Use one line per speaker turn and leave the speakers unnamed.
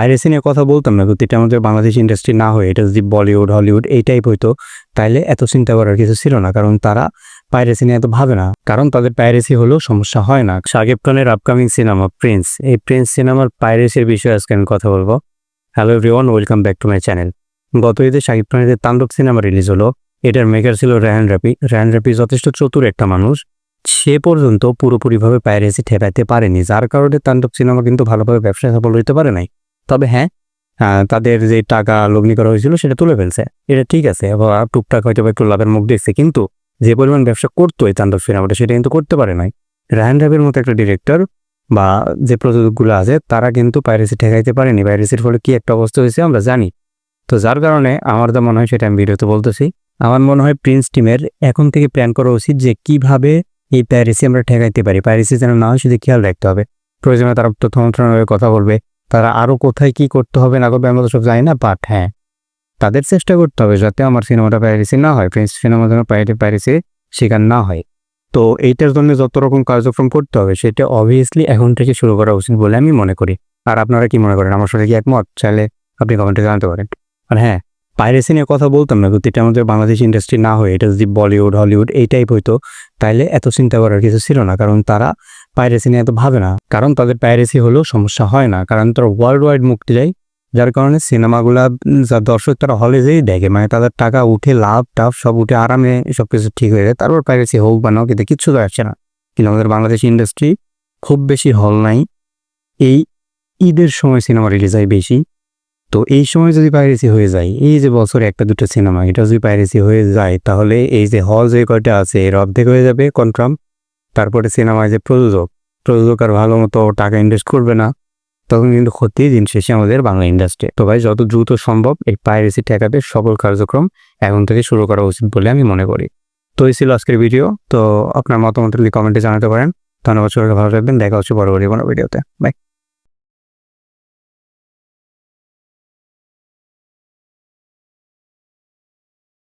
Piracy নিয়ে কথা বলতাম না, যদি এটা আমাদের বাংলাদেশ ইন্ডাস্ট্রি না হয়ে এটা যদি বলিউড হলিউড এই টাইপ হইতো তাইলে এত চিন্তা করার কিছু ছিল না, কারণ তারা পাইরেসি নিয়ে এত ভাবে না, কারণ তাদের পাইরেসি হলেও সমস্যা হয় না। শাকিব খানের আপকামিং সিনেমা প্রিন্স, এই প্রিন্স সিনেমার পাইরেসির বিষয়ে আজকে আমি কথা বলবো। Hello everyone, welcome back to my channel. গত ঈদে শাকিব খানের যে তাণ্ডব সিনেমা রিলিজ হলো, এটার মেকার ছিল রেহান রাফি। রেহান রাফি যথেষ্ট চতুর একটা মানুষ, সে পর্যন্ত পুরোপুরিভাবে পাইরেসি ঠেকাইতে পারেনি, যার কারণে তাণ্ডব সিনেমা কিন্তু ভালোভাবে ব্যবসায় সফল হইতে পারে নাই। তবে হ্যাঁ, তাদের যে টাকা লগ্নি করা হয়েছিল সেটা তুলে ফেলছে, এটা ঠিক আছে, আবার টুকটাক হয়তো একটু লাভের মুখ দেখছে, কিন্তু যে পরিমাণ ব্যবসা করতো এই তাণ্ডব সিনেমাটা সেটা কিন্তু করতে পারে নাই। রেহান রাফির মতো একটা ডিরেক্টর বা যে প্রযোজকগুলো আছে তারা কিন্তু পাইরেসি ঠেকাইতে পারেনি। পাইরেসির ফলে কি একটা অবস্থা হয়েছে আমরা জানি। তো যার কারণে আমার যা মনে হয় সেটা আমি ভিডিওতে বলতেছি। আমার মনে হয় প্রিন্স টিমের এখন থেকে প্ল্যান করা উচিত যে কিভাবে এই পাইরেসি আমরা ঠেকাইতে পারি। পাইরেসি যেন না হয় শুধু খেয়াল রাখতে হবে, প্রয়োজনে তারা তথ্য মন্ত্রণালয়ে কথা বলবে, তারা আরও কোথায় কি করতে হবে না করবে আমরা তো সব জানি না, বাট হ্যাঁ তাদের চেষ্টা করতে হবে যাতে আমার সিনেমাটা পাইরেসি না হয়, প্রিন্স সিনেমা যেন পাইরেসি শিকার না হয়। তো এইটার জন্য যত রকম কার্যক্রম করতে হবে সেটা অবভিয়াসলি এখন থেকে শুরু করা উচিত বলে আমি মনে করি। আর আপনারা কি মনে করেন? আমার সাথে কি একমত? চাইলে আপনি কমেন্টে জানাতে পারেন। আর হ্যাঁ, পাইরেসি নিয়ে কথা বলতাম না, যদি এটা আমাদের বাংলাদেশ ইন্ডাস্ট্রি না হয়ে এটা যদি বলিউড হলিউড এই টাইপ হইতো তাইলে এত চিন্তা করার কিছু ছিল না, কারণ তারা পাইরেসি নিয়ে এত ভাবে না, কারণ তাদের পাইরেসি হলেও সমস্যা হয় না, কারণ তারা ওয়ার্ল্ড ওয়াইড মুক্তি দেয়, যার কারণে সিনেমাগুলা যা দর্শক তারা হলে যেই দেখে, মানে তাদের টাকা উঠে লাভ টাভ সব উঠে আরামে সবকিছু ঠিক হয়ে যায়, তারপর পাইরেসি হোক বা নাও কিন্তু কিচ্ছু আসছে না। কিন্তু আমাদের বাংলাদেশ ইন্ডাস্ট্রি খুব বেশি হল নাই, এই ঈদের সময় সিনেমা রিলিজ হয় বেশি। তো এই সময় যদি পাইরেসি হয়ে যায়, এই যে বছরে একটা দুটো সিনেমা এটা যদি পাইরেসি হয়ে যায় তাহলে এই যে হল যে কয়টা আছে এর অর্ধেক হয়ে যাবে কনফার্ম। তারপরে সিনেমায় যে প্রযোজক আর ভালো মতো টাকা ইনভেস্ট করবে না, তখন কিন্তু ক্ষতি দিন শেষে আমাদের বাংলা ইন্ডাস্ট্রি। তো ভাই যত দ্রুত সম্ভব এই পাইরেসি ঠেকাতে সকল কার্যক্রম এখন থেকে শুরু করা উচিত বলে আমি মনে করি। তো এই ছিল আজকের ভিডিও। তো আপনার মতামত কমেন্টে জানাতে পারেন। ধন্যবাদ, সবাইকে ভালো থাকবেন, দেখা হচ্ছে পরবর্তী কোনো ভিডিওতে। বাই।